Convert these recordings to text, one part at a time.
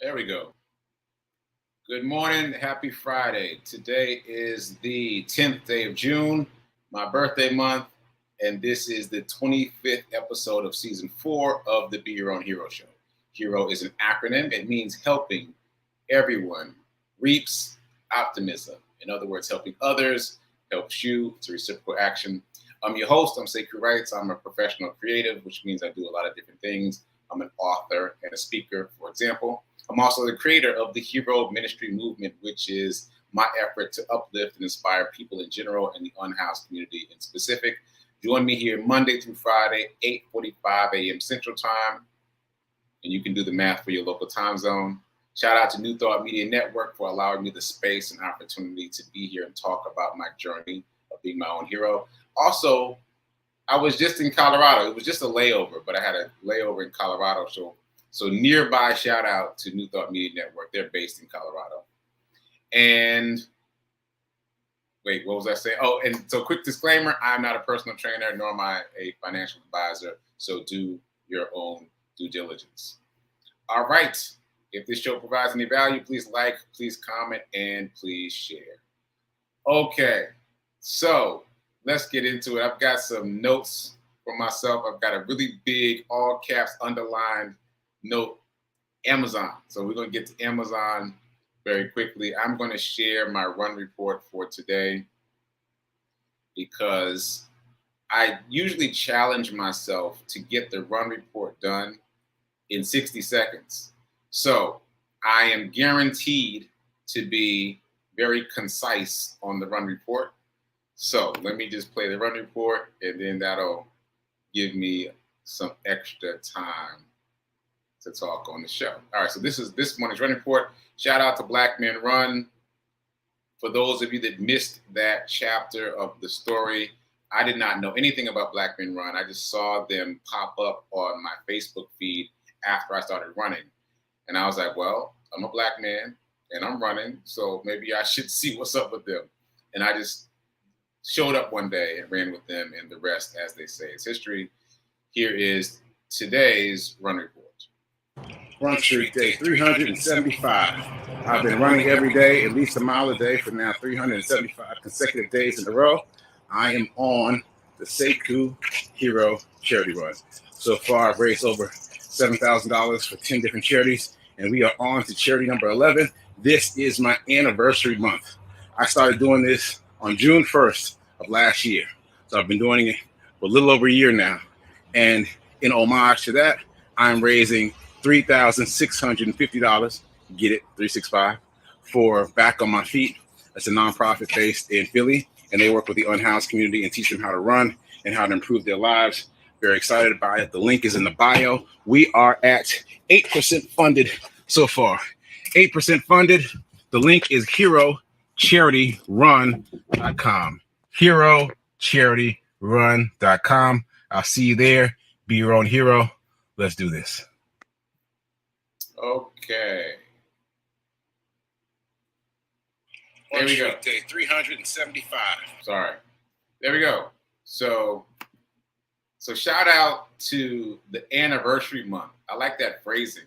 There we go. Good morning. Happy Friday. Today is the 10th day of June, my birthday month, and this is the 25th episode of season 4 of the Be Your Own Hero show. Hero is an acronym. It means helping everyone reaps optimism. In other words, helping others helps you. It's a reciprocal action. I'm your host. I'm Sekouwrites. I'm a professional creative, which means I do a lot of different things. I'm an author and a speaker, for example. I'm also the creator of the Hero Ministry Movement, which is my effort to uplift and inspire people in general and the unhoused community in specific. Join me here Monday through Friday, 8:45 a.m. Central Time, and you can do the math for your local time zone. Shout out to New Thought Media Network for allowing me the space and opportunity to be here and talk about my journey of being my own hero. Also, I was just in Colorado. It was just a layover, but I had a layover in Colorado. So nearby shout out to New Thought Media Network. They're based in Colorado. And wait, what was I saying? Oh, and so quick disclaimer, I'm not a personal trainer, nor am I a financial advisor. So do your own due diligence. All right. If this show provides any value, please like, please comment, and please share. Okay. So let's get into it. I've got some notes for myself. I've got a really big, all caps, underlined note, Amazon. So we're going to get to Amazon very quickly. I'm going to share my run report for today because I usually challenge myself to get the run report done in 60 seconds. So I am guaranteed to be very concise on the run report. So let me just play the run report, and then that'll give me some extra time to talk on the show. All right, so this is this morning's run report. Shout out to Black Men Run. For those of you that missed that chapter of the story, I did not know anything about Black Men Run. I just saw them pop up on my Facebook feed after I started running. And I was like, well, I'm a black man and I'm running, so maybe I should see what's up with them. And I just showed up one day and ran with them, and the rest, as they say, is history. Here is today's run report. Run streak day 375. I've been running every day, at least a mile a day for now 375 consecutive days in a row. I am on the Sekou Hero Charity Run. So far, I've raised over $7,000 for 10 different charities, and we are on to charity number 11. This is my anniversary month. I started doing this on June 1st of last year. So I've been doing it for a little over a year now. And in homage to that, I'm raising $3,650, get it, 365, for Back on My Feet. That's a nonprofit based in Philly, and they work with the unhoused community and teach them how to run and how to improve their lives. Very excited about it. The link is in the bio. We are at 8% funded so far. 8% funded. The link is HeroCharityRun.com. HeroCharityRun.com. I'll see you there. Be your own hero. Let's do this. Okay. There we go. Day 375. Sorry. There we go. So shout out to the anniversary month. I like that phrasing.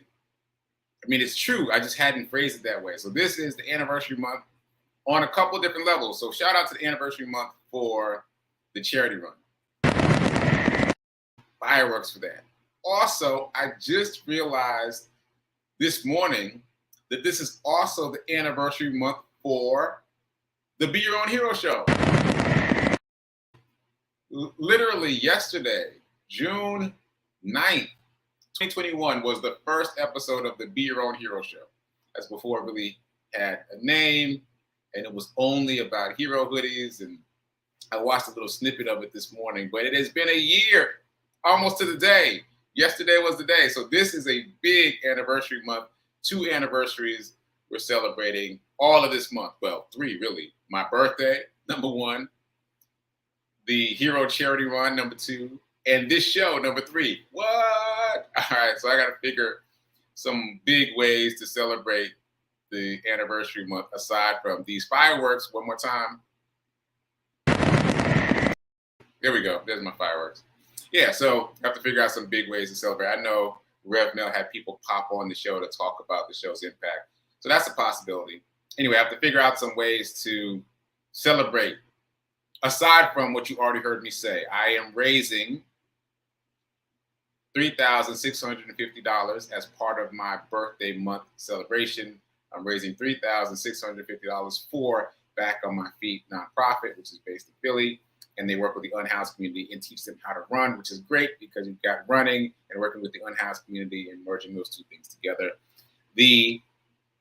I mean, it's true. I just hadn't phrased it that way. So this is the anniversary month on a couple of different levels. So shout out to the anniversary month for the charity run. Fireworks for that. Also, I just realized this morning that this is also the anniversary month for the Be Your Own Hero show. Literally yesterday, June 9th, 2021 was the first episode of the Be Your Own Hero show. That's before it really had a name, and it was only about hero hoodies, and I watched a little snippet of it this morning, but it has been a year, almost to the day. Yesterday was the day. So this is a big anniversary month, 2 anniversaries we're celebrating all of this month. Well, 3 really. My birthday, number 1. The Hero Charity Run, number 2. And this show, number 3. What? All right, so I got to figure some big ways to celebrate the anniversary month aside from these fireworks. One more time. There we go. There's my fireworks. Yeah, so I have to figure out some big ways to celebrate. I know Rev Mel had people pop on the show to talk about the show's impact. So that's a possibility. Anyway, I have to figure out some ways to celebrate. Aside from what you already heard me say, I am raising $3,650 as part of my birthday month celebration. I'm raising $3,650 for Back on My Feet nonprofit, which is based in Philly. And they work with the unhoused community and teach them how to run, which is great because you've got running and working with the unhoused community and merging those two things together. The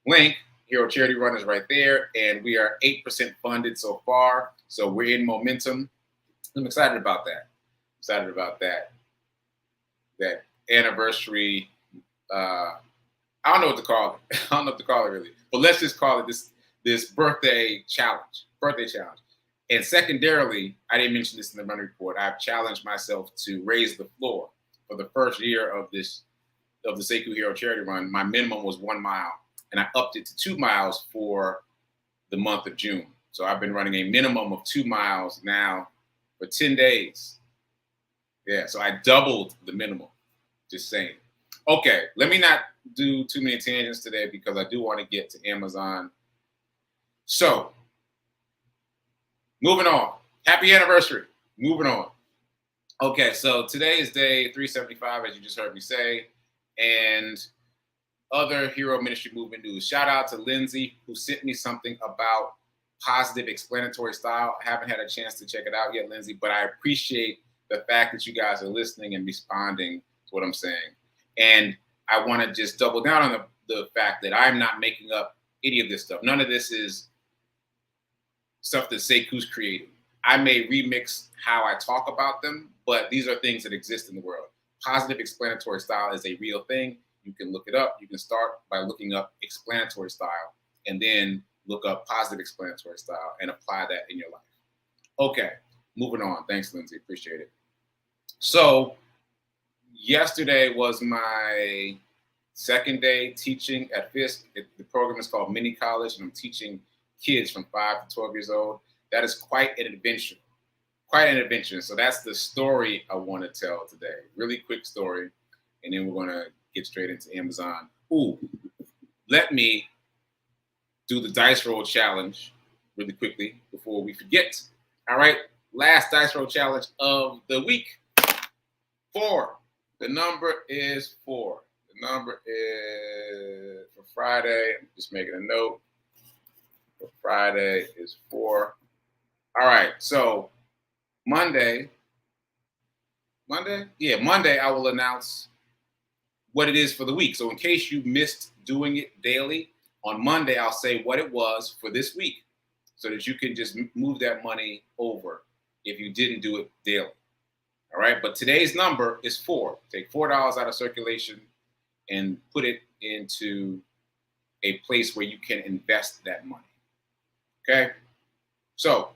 link, Hero Charity Run, is right there. And we are 8% funded so far. So we're in momentum. I'm excited about that. That anniversary, I don't know what to call it. I don't know what to call it really. But let's just call it this birthday challenge. And secondarily, I didn't mention this in the running report, I've challenged myself to raise the floor for the first year of the Sekou Hero Charity Run. My minimum was 1 mile, and I upped it to 2 miles for the month of June. So I've been running a minimum of 2 miles now for 10 days. Yeah, so I doubled the minimum, just saying. Okay, let me not do too many tangents today because I do want to get to Amazon. So, moving on. Happy anniversary. Moving on. Okay, so today is day 375, as you just heard me say, and other Hero Ministry Movement news. Shout out to Lindsay, who sent me something about positive explanatory style. I haven't had a chance to check it out yet, Lindsay, but I appreciate the fact that you guys are listening and responding to what I'm saying. And I want to just double down on the fact that I'm not making up any of this stuff. None of this is stuff that Sekou's created. I may remix how I talk about them, but these are things that exist in the world. Positive explanatory style is a real thing. You can look it up. You can start by looking up explanatory style and then look up positive explanatory style and apply that in your life. Okay, moving on. Thanks, Lindsay. Appreciate it. So yesterday was my second day teaching at Fisk. The program is called Mini College, and I'm teaching kids from 5 to 12 years old. That is quite an adventure. So that's the story I want to tell today. Really quick story, and then we're going to get straight into Amazon. Ooh, let me do the dice roll challenge really quickly before we forget. All right, last dice roll challenge of the week. 4. The number is 4. The number is, for Friday, I'm just making a note. For Friday is 4. All right, so Monday, I will announce what it is for the week. So in case you missed doing it daily, on Monday, I'll say what it was for this week so that you can just move that money over if you didn't do it daily. All right, but today's number is 4. Take $4 out of circulation and put it into a place where you can invest that money. Okay, so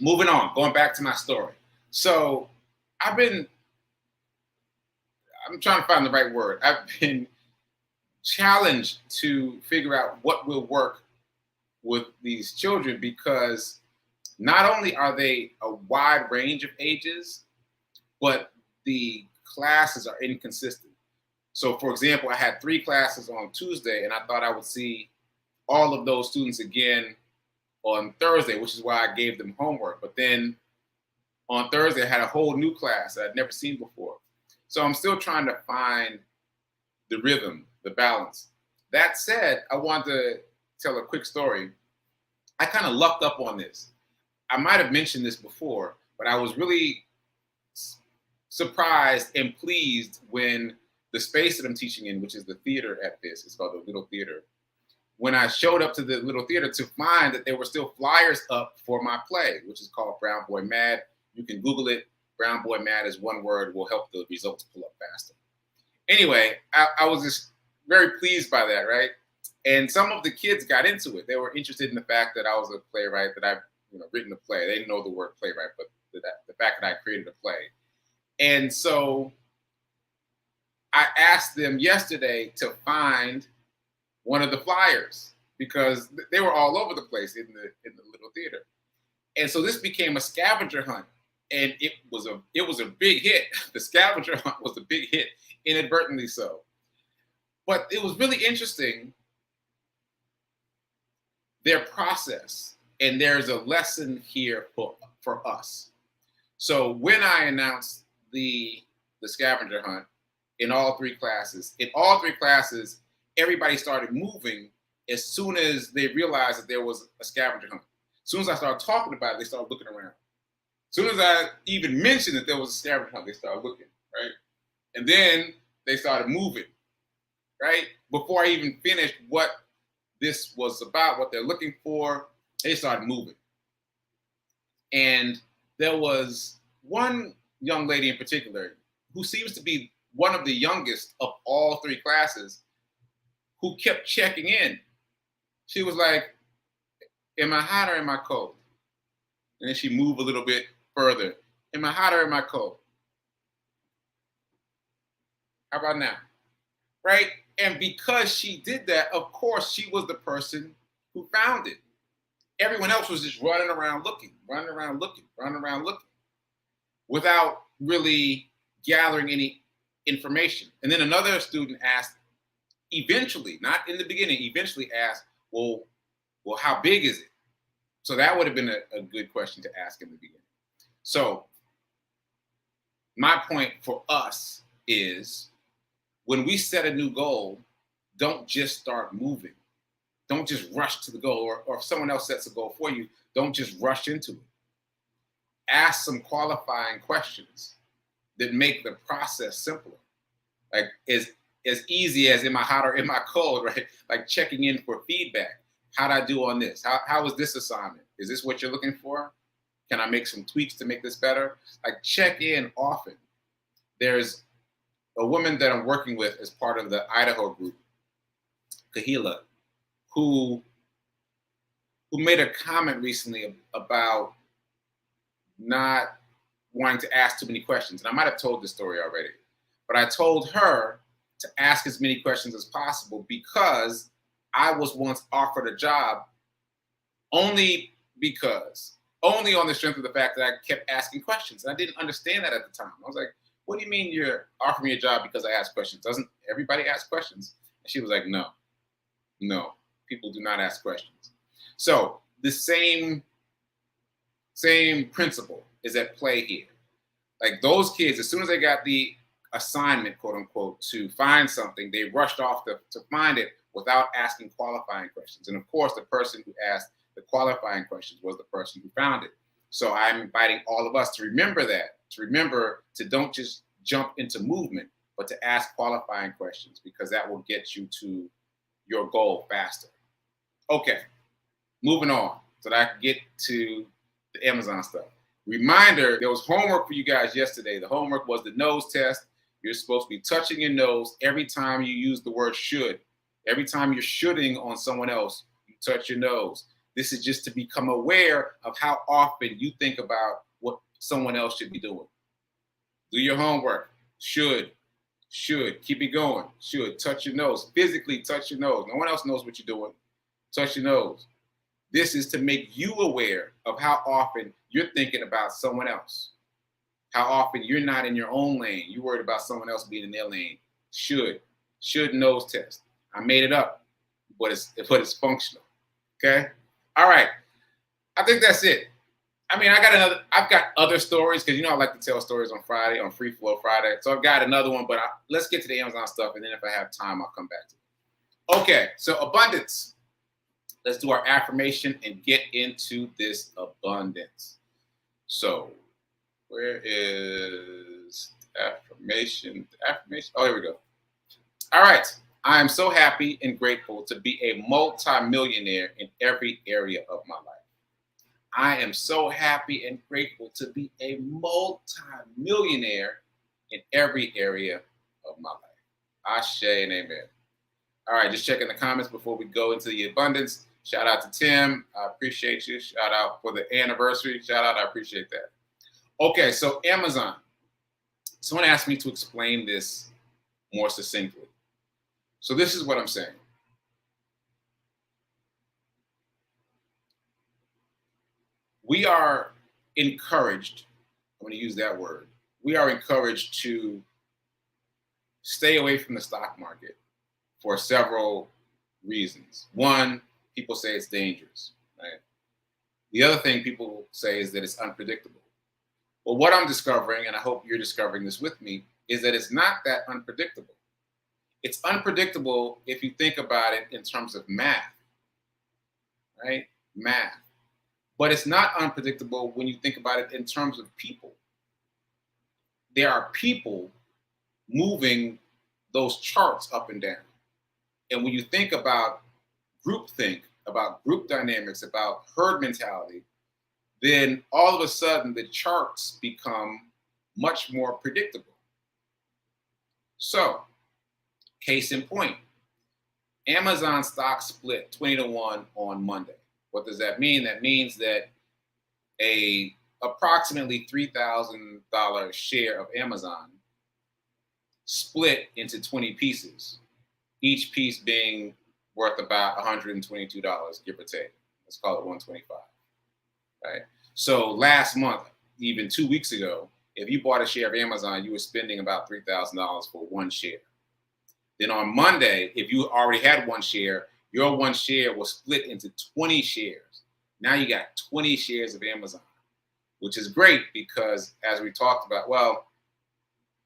moving on, going back to my story. So I'm trying to find the right word. I've been challenged to figure out what will work with these children because not only are they a wide range of ages, but the classes are inconsistent. So, for example, I had 3 classes on Tuesday, and I thought I would see all of those students again on Thursday, which is why I gave them homework. But then on Thursday, I had a whole new class that I'd never seen before. So I'm still trying to find the rhythm, the balance. That said, I want to tell a quick story. I kind of lucked up on this. I might have mentioned this before, but I was really surprised and pleased when the space that I'm teaching in, which is the theater at this, it's called the Little Theater. When I showed up to the Little Theater to find that there were still flyers up for my play, which is called Brown Boy Mad. You can Google it. Brown Boy Mad is one word, will help the results pull up faster. Anyway, I was just very pleased by that, right? And some of the kids got into it. They were interested in the fact that I was a playwright, that I've written a play. They didn't know the word playwright, but the fact that I created a play. And so I asked them yesterday to find one of the flyers because they were all over the place in the Little Theater. And so this became a scavenger hunt. And it was a big hit. The scavenger hunt was a big hit inadvertently so. But it was really interesting, their process, and there's a lesson here for us. So when I announced the scavenger hunt in all three classes, everybody started moving as soon as they realized that there was a scavenger hunt. As soon as I started talking about it, they started looking around. As soon as I even mentioned that there was a scavenger hunt, they started looking, right? And then they started moving, right? Before I even finished what this was about, what they're looking for, they started moving. And there was one young lady in particular who seems to be one of the youngest of all three classes who kept checking in. She was like, am I hot or am I cold? And then she moved a little bit further. Am I hot or am I cold? How about now? Right? And because she did that, of course, she was the person who found it. Everyone else was just running around looking, without really gathering any information. And then another student asked, eventually, not in the beginning, eventually asked, well, how big is it? So that would have been a good question to ask in the beginning. So my point for us is, when we set a new goal, don't just start moving. Don't just rush to the goal, or if someone else sets a goal for you, don't just rush into it. Ask some qualifying questions that make the process simpler. Like as easy as, am I hot or am I cold, right? Like checking in for feedback. How'd I do on this? How was this assignment? Is this what you're looking for? Can I make some tweaks to make this better? Like check in often. There's a woman that I'm working with as part of the Idaho group, Kahila, who made a comment recently about not wanting to ask too many questions. And I might have told this story already, but I told her to ask as many questions as possible because I was once offered a job only on the strength of the fact that I kept asking questions. And I didn't understand that at the time. I was like, what do you mean you're offering me a job because I ask questions? Doesn't everybody ask questions? And she was like, no, people do not ask questions. So the same principle is at play here. Like those kids, as soon as they got the assignment, quote unquote, to find something, they rushed off to find it without asking qualifying questions. And of course, the person who asked the qualifying questions was the person who found it. So I'm inviting all of us to remember that, to don't just jump into movement, but to ask qualifying questions, because that will get you to your goal faster. Okay, moving on so that I can get to the Amazon stuff. Reminder, there was homework for you guys yesterday. The homework was the nose test. You're supposed to be touching your nose every time you use the word should. Every time you're shoulding on someone else, you touch your nose. This is just to become aware of how often you think about what someone else should be doing. Do your homework. Should. Keep it going. Should. Touch your nose. Physically touch your nose. No one else knows what you're doing. Touch your nose. This is to make you aware of how often you're thinking about someone else. How often you're not in your own lane. You're worried about someone else being in their lane. Should nose test. I made it up, but it's functional. Okay? All right. I think that's it. I mean, I've got other stories, because I like to tell stories on Friday, on Free Flow Friday. So I've got another one, but let's get to the Amazon stuff, and then if I have time, I'll come back to it. Okay, so abundance. Let's do our affirmation and get into this abundance. So where is affirmation? Oh, here we go. All right. I am so happy and grateful to be a multi-millionaire in every area of my life. I am so happy and grateful to be a multi-millionaire in every area of my life. Ashe and amen. All right, just checking the comments before we go into the abundance. Shout out to Tim. I appreciate you. Shout out for the anniversary. Shout out. I appreciate that. Okay, so Amazon. Someone asked me to explain this more succinctly. So this is what I'm saying. We are encouraged, I'm going to use that word. We are encouraged to stay away from the stock market for several reasons. One, people say it's dangerous, right? The other thing people say is that it's unpredictable. Well, what I'm discovering, and I hope you're discovering this with me, is that it's not that unpredictable. It's unpredictable if you think about it in terms of math, right? Math. But it's not unpredictable when you think about it in terms of people. There are people moving those charts up and down. And when you think about groupthink, about group dynamics, about herd mentality, then all of a sudden the charts become much more predictable. So, case in point, Amazon stock split 20-1 on Monday. What does that mean? That means that a approximately $3,000 share of Amazon split into 20 pieces, each piece being worth about $122, give or take. Let's call it 125. Right? So last month, even 2 weeks ago, if you bought a share of Amazon, you were spending about $3,000 for one share. Then on Monday, if you already had one share, your one share was split into 20 shares. Now you got 20 shares of Amazon, which is great because as we talked about,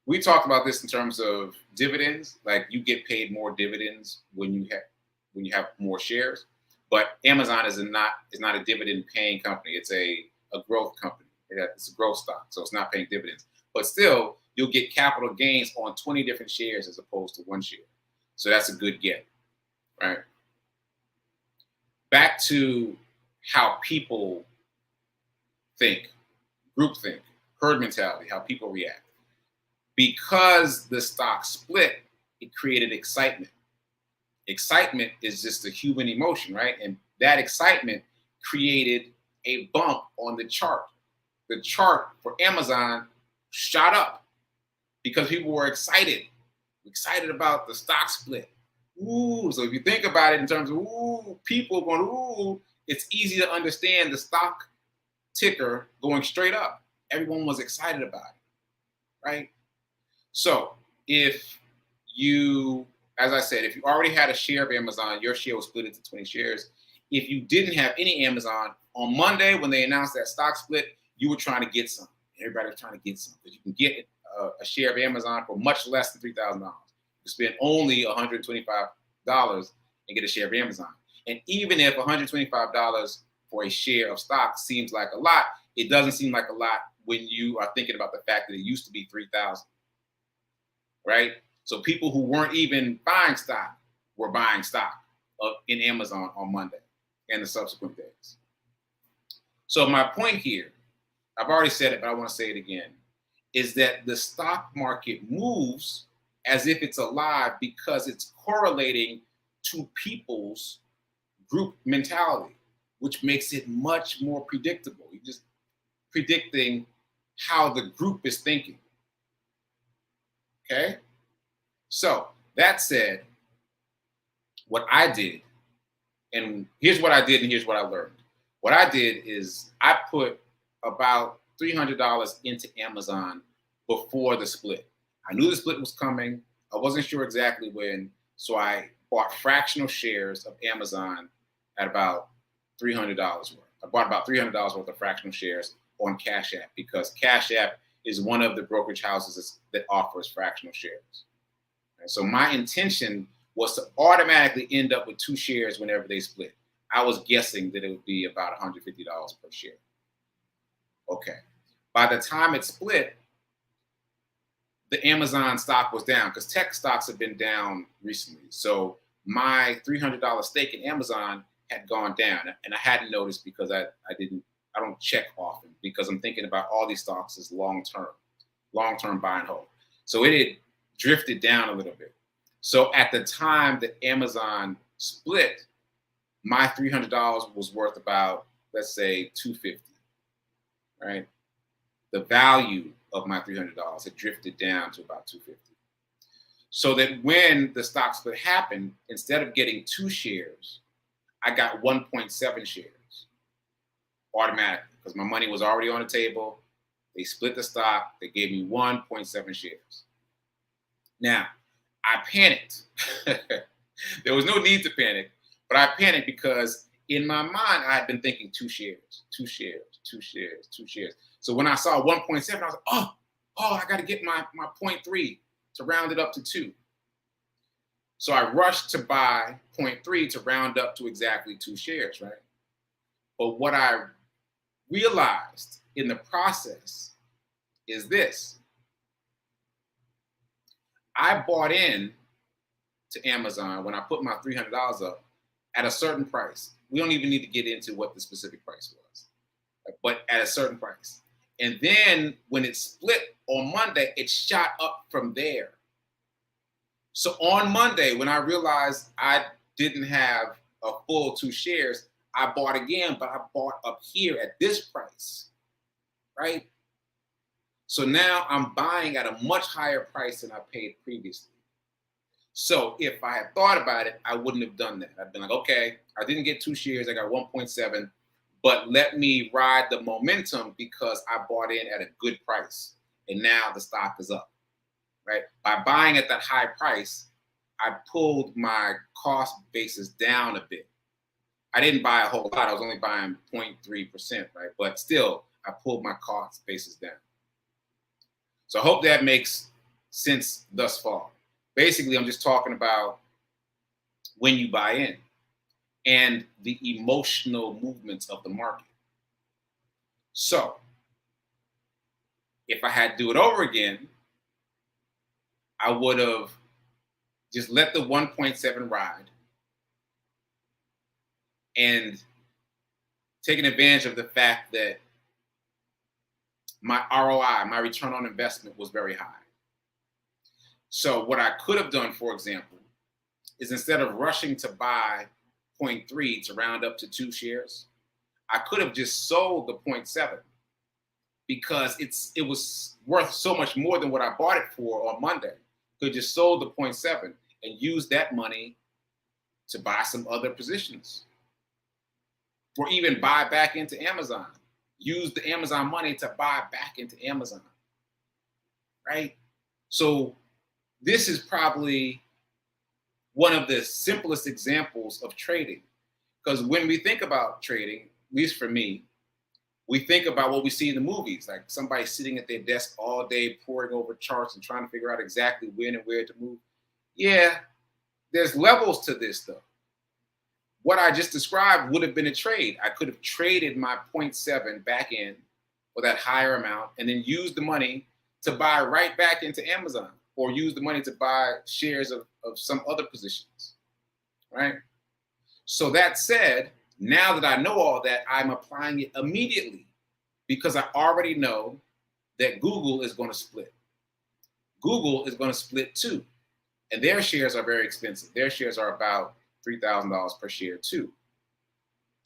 we talked about this in terms of dividends, like you get paid more dividends when you have more shares. But Amazon is not a dividend paying company. It's a growth company. It's a growth stock, so it's not paying dividends. But still, you'll get capital gains on 20 different shares as opposed to one share. So that's a good get, right? Back to how people think, group think, herd mentality, how people react. Because the stock split, it created excitement. Excitement is just a human emotion, right? And that excitement created a bump on the chart. The chart for Amazon shot up because people were excited about the stock split. Ooh, so if you think about it in terms of people going, it's easy to understand the stock ticker going straight up. Everyone was excited about it, right? So if you, as I said, if you already had a share of Amazon, your share was split into 20 shares. If you didn't have any Amazon, on Monday when they announced that stock split, you were trying to get some. Everybody was trying to get some because you can get a share of Amazon for much less than $3,000. You spend only $125 and get a share of Amazon. And even if $125 for a share of stock seems like a lot, it doesn't seem like a lot when you are thinking about the fact that it used to be $3,000, right? So people who weren't even buying stock were buying stock in Amazon on Monday and the subsequent days. So my point here, I've already said it, but I want to say it again, is that the stock market moves as if it's alive because it's correlating to people's group mentality, which makes it much more predictable. You're just predicting how the group is thinking. Okay? So that said, what I did, and here's what I did and here's what I learned. What I did is I put about $300 into Amazon before the split. I knew the split was coming. I wasn't sure exactly when, so I bought fractional shares of Amazon at about $300 worth. I bought about $300 worth of fractional shares on Cash App because Cash App is one of the brokerage houses that offers fractional shares. And so my intention was to automatically end up with 2 shares whenever they split. I was guessing that it would be about $150 per share. Okay. By the time it split, the Amazon stock was down because tech stocks have been down recently. So my $300 stake in Amazon had gone down, and I hadn't noticed because I don't check often because I'm thinking about all these stocks as long-term buy and hold. So it had drifted down a little bit. So at the time that Amazon split, my $300 was worth about, let's say, $250, right? The value of my $300 had drifted down to about $250. So that when the stock split happened, instead of getting 2 shares, I got 1.7 shares automatically because my money was already on the table. They split the stock. They gave me 1.7 shares. Now, I panicked. There was no need to panic, but I panicked because in my mind, I had been thinking 2 shares, 2 shares, 2 shares, 2 shares. So when I saw 1.7, I was like, oh, I got to get my 0.3 to round it up to 2. So I rushed to buy 0.3 to round up to exactly 2 shares, right? But what I realized in the process is this. I bought in to Amazon when I put my $300 up at a certain price. We don't even need to get into what the specific price was, but at a certain price. And then when it split on Monday, it shot up from there. So on Monday, when I realized I didn't have a full 2 shares, I bought again, but I bought up here at this price, right? So now I'm buying at a much higher price than I paid previously. So if I had thought about it, I wouldn't have done that. I'd been like, okay, I didn't get 2 shares, I got 1.7, but let me ride the momentum because I bought in at a good price. And now the stock is up, right? By buying at that high price, I pulled my cost basis down a bit. I didn't buy a whole lot. I was only buying 0.3%, right? But still, I pulled my cost basis down. So I hope that makes sense thus far. Basically, I'm just talking about when you buy in and the emotional movements of the market. So if I had to do it over again, I would have just let the 1.7 ride and taken advantage of the fact that my ROI, my return on investment, was very high. So what I could have done, for example, is instead of rushing to buy 0.3 to round up to 2 shares, I could have just sold the 0.7 because it was worth so much more than what I bought it for on Monday. Could have just sold the 0.7 and used that money to buy some other positions, or even buy back into Amazon. Use the Amazon money to buy back into Amazon, right? So this is probably one of the simplest examples of trading, because when we think about trading, at least for me, we think about what we see in the movies, like somebody sitting at their desk all day poring over charts and trying to figure out exactly when and where to move. Yeah, there's levels to this though. What I just described would have been a trade. I could have traded my 0.7 back in for that higher amount and then used the money to buy right back into Amazon, or use the money to buy shares of some other positions, right? So that said, now that I know all that, I'm applying it immediately because I already know that Google is going to split. Google is going to split too, and their shares are very expensive. Their shares are about $3,000 per share too.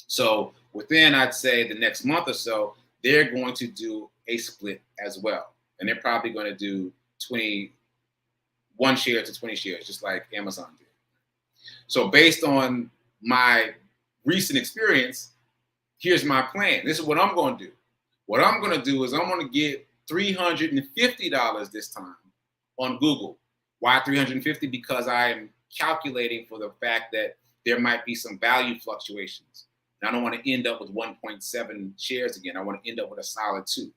So within, I'd say, the next month or so, they're going to do a split as well. And they're probably going to do 1 share to 20 shares, just like Amazon did. So based on my recent experience, here's my plan. This is what I'm going to do. What I'm going to do is I'm going to get $350 this time on Google. Why 350? Because I'm calculating for the fact that there might be some value fluctuations. And I don't want to end up with 1.7 shares again. I want to end up with a solid 2.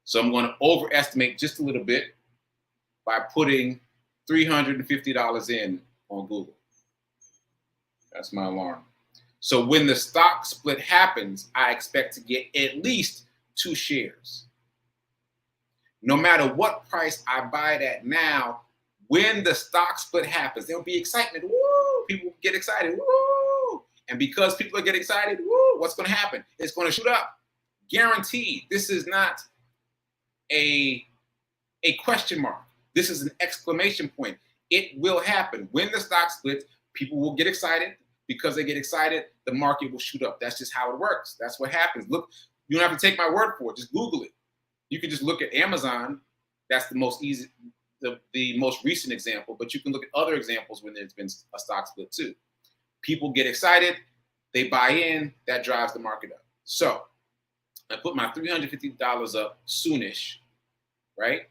So I'm going to overestimate just a little bit by putting $350 in on Google. That's my alarm. So when the stock split happens, I expect to get at least 2 shares. No matter what price I buy it at now, when the stock split happens, there'll be excitement. Woo! People get excited. Woo! And because people are getting excited, woo! What's going to happen? It's going to shoot up. Guaranteed. This is not a question mark. This is an exclamation point. It will happen. When the stock splits, people will get excited. Because they get excited, the market will shoot up. That's just how it works. That's what happens. Look, you don't have to take my word for it. Just Google it. You can just look at Amazon. That's the most easy, the most recent example. But you can look at other examples when there's been a stock split too. People get excited. They buy in. That drives the market up. So I put my $350 up soonish, right?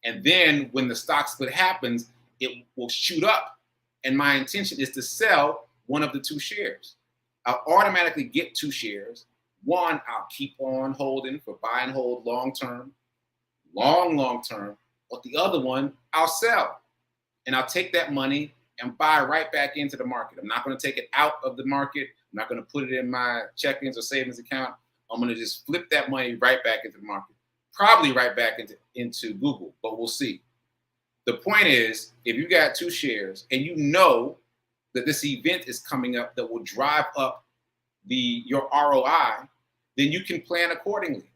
And then when the stock split happens, it will shoot up. And my intention is to sell one of the 2 shares. I'll automatically get 2 shares. One, I'll keep on holding for buy and hold long term. But the other one, I'll sell. And I'll take that money and buy right back into the market. I'm not going to take it out of the market. I'm not going to put it in my check-ins or savings account. I'm going to just flip that money right back into the market. Probably right back into Google, but we'll see. The point is, if you got 2 shares and you know that this event is coming up that will drive up your ROI, then you can plan accordingly.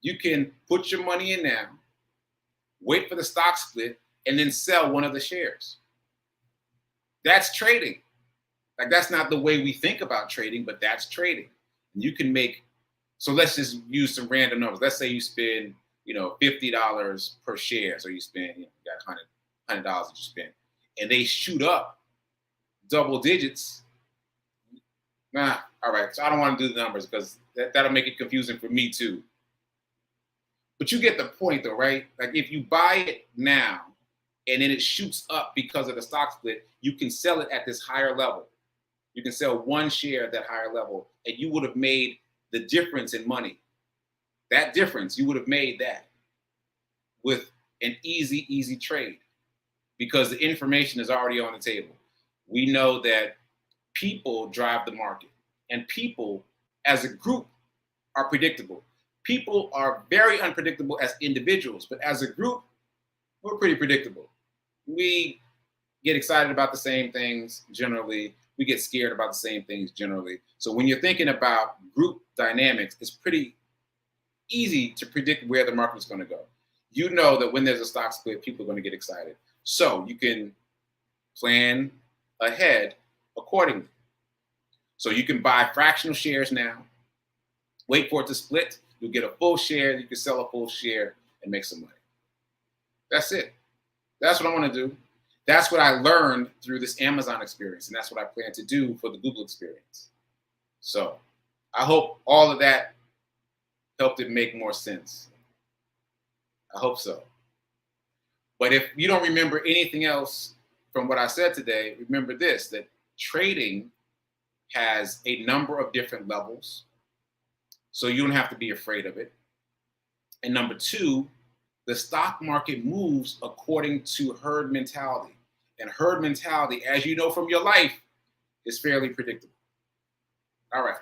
You can put your money in now, wait for the stock split, and then sell one of the shares. That's trading. Like, that's not the way we think about trading, but that's trading. And you can make, so let's just use some random numbers. Let's say you spend, $50 per share. So you spend, you got $100 that you spend, and they shoot up double digits. All right. So I don't want to do the numbers because that'll make it confusing for me too. But you get the point though, right? Like, if you buy it now and then it shoots up because of the stock split, you can sell it at this higher level. You can sell 1 share at that higher level, and you would have made the difference in money. That difference, you would have made that with an easy trade because the information is already on the table. We know that people drive the market, and people as a group are predictable. People are very unpredictable as individuals, but as a group, we're pretty predictable. We get excited about the same things generally. We get scared about the same things generally. So when you're thinking about group dynamics, it's pretty easy to predict where the market is going to go. You know that when there's a stock split, people are going to get excited. So you can plan ahead accordingly. So you can buy fractional shares now, wait for it to split. You'll get a full share. You can sell a full share and make some money. That's it. That's what I want to do. That's what I learned through this Amazon experience, and that's what I plan to do for the Google experience. So I hope all of that helped it make more sense. I hope so. But if you don't remember anything else from what I said today, remember this, that trading has a number of different levels, so you don't have to be afraid of it. And number 2, the stock market moves according to herd mentality. And herd mentality, as you know from your life, is fairly predictable. All right,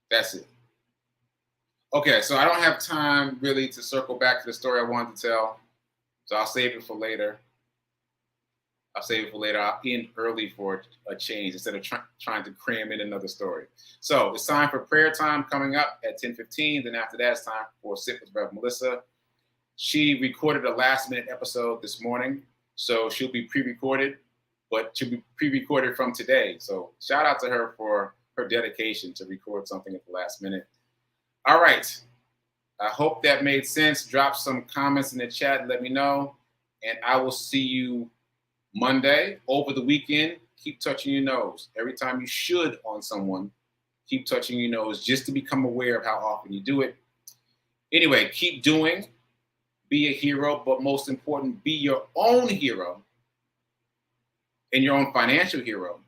that's it. Okay, so I don't have time really to circle back to the story I wanted to tell, so I'll save it for later. I'll end early for a change instead of trying to cram in another story. So it's time for prayer time coming up at 10:15. Then after that, it's time for Sit with Rev. Melissa. She recorded a last-minute episode this morning, so she'll be pre-recorded, but she'll be pre-recorded from today. So shout out to her for her dedication to record something at the last minute. All right. I hope that made sense. Drop some comments in the chat and let me know. And I will see you Monday. Over the weekend, keep touching your nose. Every time you should on someone, keep touching your nose just to become aware of how often you do it. Anyway, keep doing. Be a hero, but most important, be your own hero and your own financial hero.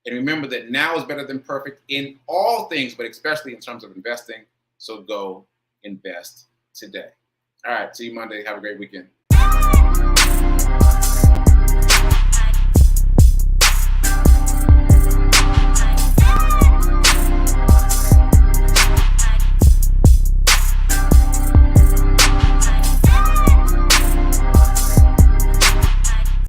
And remember that now is better than perfect in all things, but especially in terms of investing. So go invest today. All right. See you Monday. Have a great weekend.